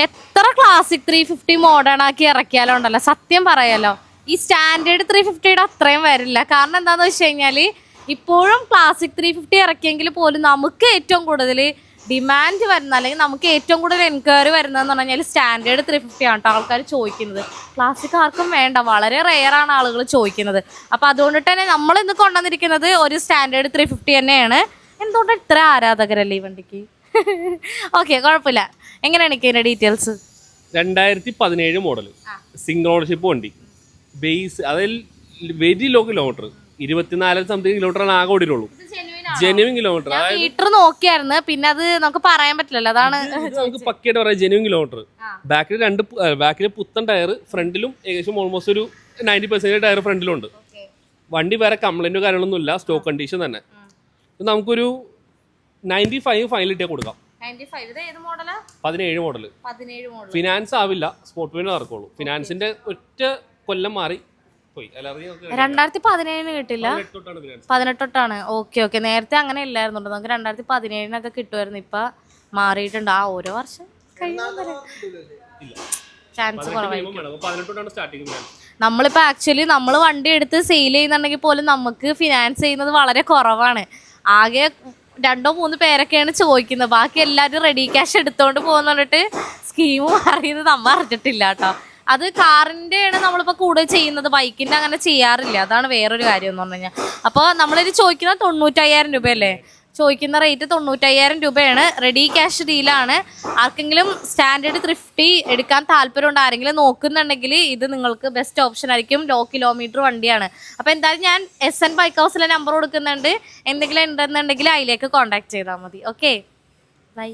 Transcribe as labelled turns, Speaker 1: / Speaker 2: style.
Speaker 1: എത്ര classic 350 modern ആക്കി ഇറക്കിയാലോ ഉണ്ടല്ലോ, സത്യം പറയാലോ ഈ സ്റ്റാൻഡേർഡ് 350യുടെ അത്രയും വരില്ല. കാരണം എന്താന്ന് വെച്ച് കഴിഞ്ഞാൽ ഇപ്പോഴും ക്ലാസിക് 350 ഇറക്കിയെങ്കിൽ പോലും നമുക്ക് ഏറ്റവും കൂടുതൽ ഡിമാൻഡ് വരുന്ന അല്ലെങ്കിൽ നമുക്ക് ഏറ്റവും കൂടുതൽ എൻക്വയറി വരുന്നതെന്ന് പറഞ്ഞാൽ സ്റ്റാൻഡേർഡ് 350 ആണ് കേട്ടോ ആൾക്കാർ ചോദിക്കുന്നത്. ക്ലാസിക് ആർക്കും വേണ്ട, വളരെ റെയറാണ് ആളുകൾ ചോദിക്കുന്നത്. അപ്പോൾ അതുകൊണ്ടിട്ട് തന്നെ നമ്മൾ ഇന്ന് കൊണ്ടുവന്നിരിക്കുന്നത് ഒരു സ്റ്റാൻഡേർഡ് 350 തന്നെയാണ്. എന്തുകൊണ്ട് ഇത്ര ആരാധകരല്ലേ ഈ വണ്ടിക്ക്? ഓക്കെ, കുഴപ്പമില്ല. എങ്ങനെയാണ് ഇതിന്റെ ഡീറ്റെയിൽസ്?
Speaker 2: 2017 മോഡൽ സിംഗിൾ ഓണർഷിപ്പ് വണ്ടി, ബേസ് അതിൽ വെരി ലോ കിലോമീറ്റർ, 24 സംതിങ് കിലോമീറ്ററാണ് ആകെ ഓടിയിട്ടുള്ളൂ. Genuine kilometre.
Speaker 1: മീറ്റർ നോക്കിയായിരുന്നു, പിന്നെ അത് നമുക്ക് പറയാൻ പറ്റില്ലല്ലോ, അതാണ്
Speaker 2: നമുക്ക് പക്കയായിട്ട് പറയാം. Genuine kilometre. ബാക്കിൽ പുത്തൻ ടയർ, ഫ്രണ്ടിലും ഏകദേശം ഓൾമോസ്റ്റ് ഒരു 90% ടയർ ഫ്രണ്ടിലുണ്ട്. വണ്ടി വേറെ കംപ്ലൈന്റോ കാര്യങ്ങളൊന്നും ഇല്ല, സ്റ്റോക്ക് കണ്ടീഷൻ തന്നെ. നമുക്കൊരു 95 ഫൈനൽ ഇട്ടേ കൊടുക്കാം. 17 മോഡൽ. ഫിനാൻസ് ആവില്ല, സ്പോർട്ട് ഫിനാൻസ് നടക്കുള്ളൂ. ഫിനാൻസിന്റെ ഒറ്റ കൊല്ലം മാറി പോയി.
Speaker 1: 2017 കിട്ടില്ല, 18 ഓക്കെ. നേരത്തെ അങ്ങനെ ഇല്ലായിരുന്നു, നമുക്ക് 2017 കിട്ടുമായിരുന്നു. ഇപ്പൊ മാറിയിട്ടുണ്ട്. ആ ഓരോ വർഷം ചാൻസ് കുറവായിരിക്കും. നമ്മളിപ്പോ ആക്ച്വലി നമ്മൾ വണ്ടി എടുത്ത് സെയിൽ ചെയ്യുന്നുണ്ടെങ്കിൽ പോലും നമുക്ക് ഫിനാൻസ് ചെയ്യുന്നത് വളരെ കുറവാണ്. ആകെ 2-3 പേരൊക്കെയാണ് ചോദിക്കുന്നത്. ബാക്കി എല്ലാവരും റെഡി ക്യാഷ് എടുത്തോണ്ട് പോകുന്നിട്ട് സ്കീം അറിയുന്നത് നമ്മ അറിഞ്ഞിട്ടില്ല കേട്ടോ. അത് കാറിൻ്റെയാണ് നമ്മളിപ്പോൾ കൂടുതൽ ചെയ്യുന്നത്, ബൈക്കിൻ്റെ അങ്ങനെ ചെയ്യാറില്ല. അതാണ് വേറൊരു കാര്യം എന്ന് പറഞ്ഞു കഴിഞ്ഞാൽ. അപ്പോൾ നമ്മളിത് ചോദിക്കുന്നത് 95,000 രൂപയല്ലേ? ചോദിക്കുന്ന റേറ്റ് 95,000 രൂപയാണ്. റെഡി ക്യാഷ് ഡീലാണ്. ആർക്കെങ്കിലും സ്റ്റാൻഡേർഡ് 350 എടുക്കാൻ താല്പര്യമുണ്ട്, ആരെങ്കിലും നോക്കുന്നുണ്ടെങ്കിൽ ഇത് നിങ്ങൾക്ക് ബെസ്റ്റ് ഓപ്ഷൻ ആയിരിക്കും. ലോ കിലോമീറ്റർ വണ്ടിയാണ്. അപ്പോൾ എന്തായാലും ഞാൻ SN ബൈക്ക് ഹൗസിലെ നമ്പർ കൊടുക്കുന്നുണ്ട്. എന്തെങ്കിലും ഉണ്ടെന്നുണ്ടെങ്കിൽ അതിലേക്ക് കോൺടാക്ട് ചെയ്താൽ മതി. Okay, by.